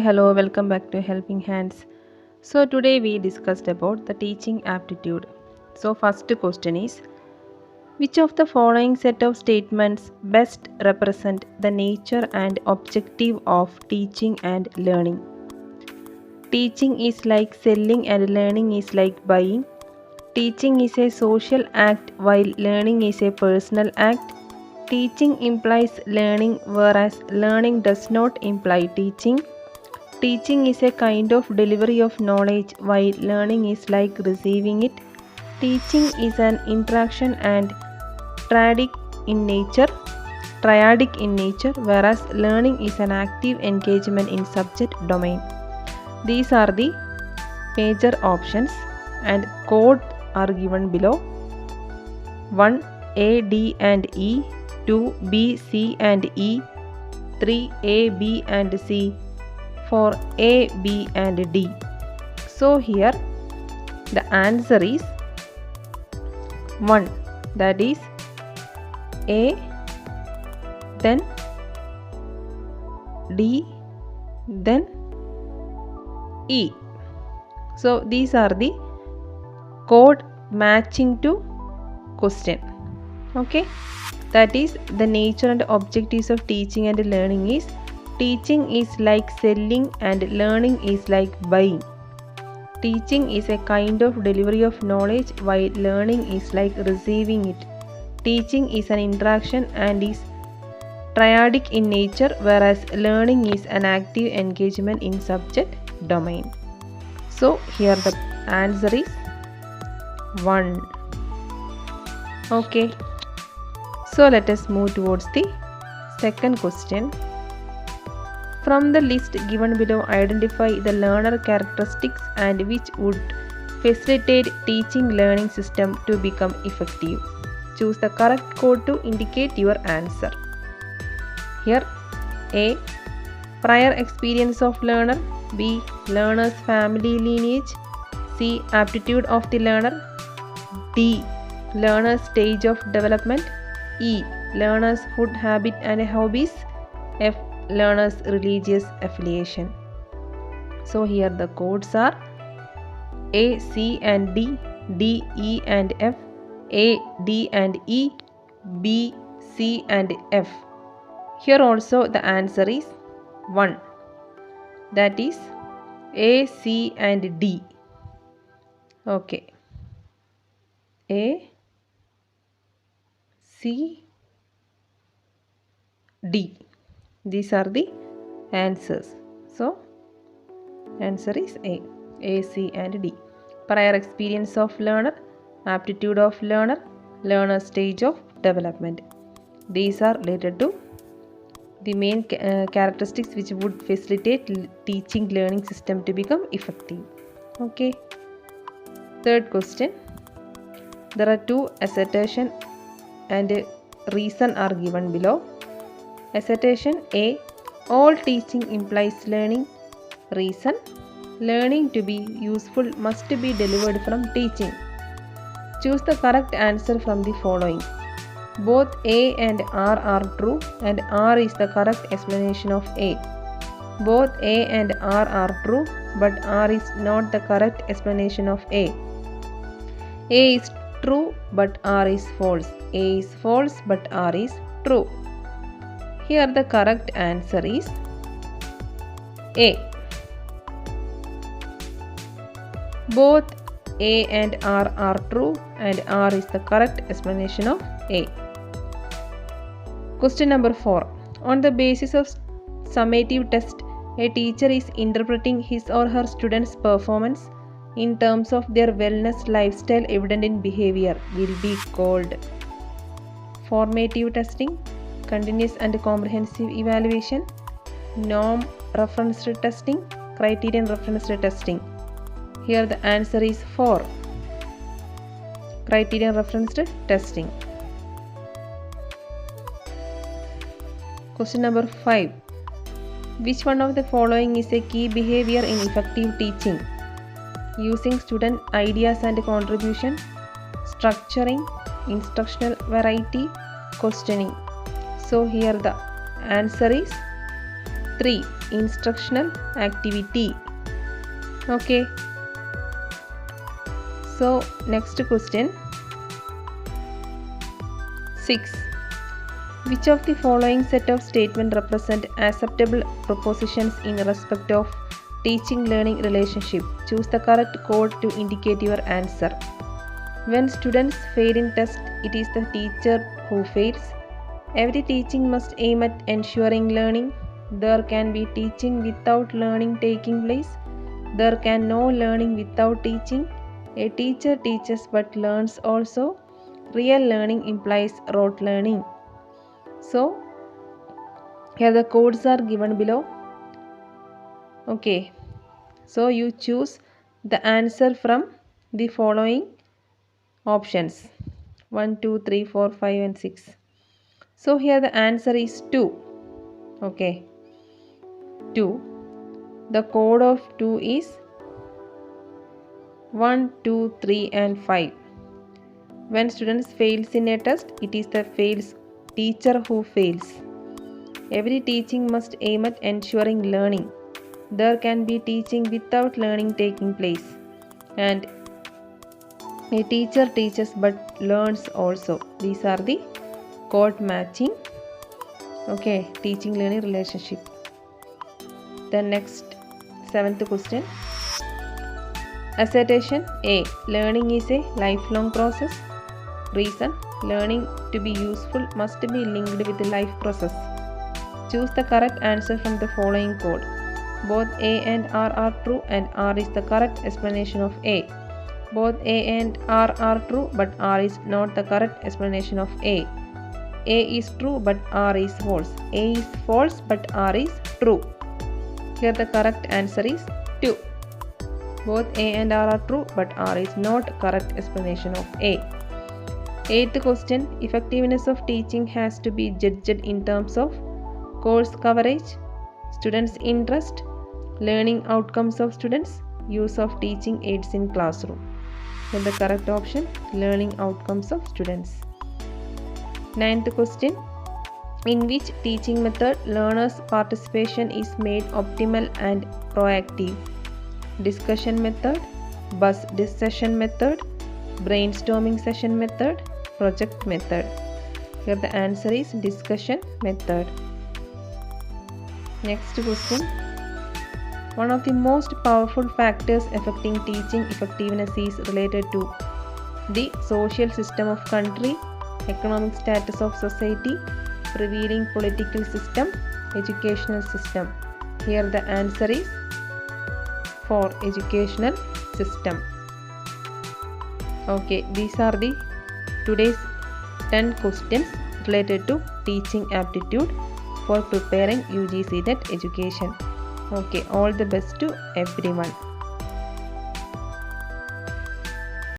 Hello, welcome back to Helping Hands. So, today we discussed about the teaching aptitude. So, first question is, which of the following set of statements best represent the nature and objective of teaching and learning? Teaching is like selling and learning is like buying. Teaching is a social act while learning is a personal act. Teaching implies learning, whereas learning does not imply teaching. Teaching is a kind of delivery of knowledge, while learning is like receiving it. Teaching is an interaction and triadic in nature, whereas learning is an active engagement in subject domain. These are the major options and code are given below. 1. A, D and E. 2. B, C and E. 3. A, B and C. 4. A, B and D. So here the answer is 1, that is A, then D, then E. So these are the code matching to question. Okay, that is the nature and objectives of teaching and learning is teaching is like selling and learning is like buying. Teaching is a kind of delivery of knowledge while learning is like receiving it. Teaching is an interaction and is triadic in nature, whereas learning is an active engagement in subject domain. So here the answer is 1. Okay. So let us move towards the second question. From the list given below, identify the learner characteristics and which would facilitate teaching learning system to become effective. Choose the correct code to indicate your answer. Here A. Prior experience of learner. B. Learner's family lineage. C. Aptitude of the learner. D. Learner's stage of development. E. Learner's food habit and hobbies. F. Learner's religious affiliation. So here the codes are A, C and D, D, E and F, A, D and E, B, C and F. Here also the answer is 1, that is A, C and D. Okay, A, C, D. These are the answers. So answer is A, C and D. Prior experience of learner, aptitude of learner, learner stage of development. These are related to the main characteristics which would facilitate teaching learning system to become effective. Okay. Third question. There are two assertion and reason are given below. Assertion A. All teaching implies learning. Reason. Learning to be useful must be delivered from teaching. Choose the correct answer from the following. Both A and R are true and R is the correct explanation of A. Both A and R are true but R is not the correct explanation of A. A is true but R is false. A is false but R is true. Here the correct answer is A. Both A and R are true and R is the correct explanation of A. Question number 4. On the basis of summative test, a teacher is interpreting his or her students' performance in terms of their wellness lifestyle evident in behavior will be called formative testing, continuous and comprehensive evaluation, norm referenced testing, criterion referenced testing. Here the answer is 4. Criterion referenced testing. Question number 5. Which one of the following is a key behavior in effective teaching? Using student ideas and contribution, structuring, instructional variety, questioning. So here the answer is 3. Instructional activity. Okay. So next question. 6. Which of the following set of statements represent acceptable propositions in respect of teaching-learning relationship? Choose the correct code to indicate your answer. When students fail in test, it is the teacher who fails. Every teaching must aim at ensuring learning. There can be teaching without learning taking place. There can no learning without teaching. A teacher teaches but learns also. Real learning implies rote learning. So, here the codes are given below. Okay. So, you choose the answer from the following options. 1, 2, 3, 4, 5 and 6. So, here the answer is 2. Okay. 2. The code of 2 is 1, 2, 3 and 5. When students fails in a test, it is the teacher who fails. Every teaching must aim at ensuring learning. There can be teaching without learning taking place. And a teacher teaches but learns also. These are the code matching. Okay, teaching learning relationship. The next 7th question. Assertion A. Learning is a lifelong process. Reason. Learning to be useful must be linked with the life process. Choose the correct answer from the following code. Both A and R are true and R is the correct explanation of A. Both A and R are true but R is not the correct explanation of A. A is true but R is false. A is false but R is true. Here the correct answer is 2. Both A and R are true but R is not correct explanation of A. 8th question. Effectiveness of teaching has to be judged in terms of course coverage, students' interest, learning outcomes of students, use of teaching aids in classroom. Then the correct option, learning outcomes of students. 9th question. In which teaching method learners' participation is made optimal and proactive? Discussion method, bus discussion method, brainstorming session method, project method. Here the answer is discussion method. Next question. One of the most powerful factors affecting teaching effectiveness is related to the social system of country, economic status of society, prevailing political system, educational system. Here the answer is for educational system. Okay, these are the today's 10 questions related to teaching aptitude for preparing UGC NET education. Okay, all the best to everyone.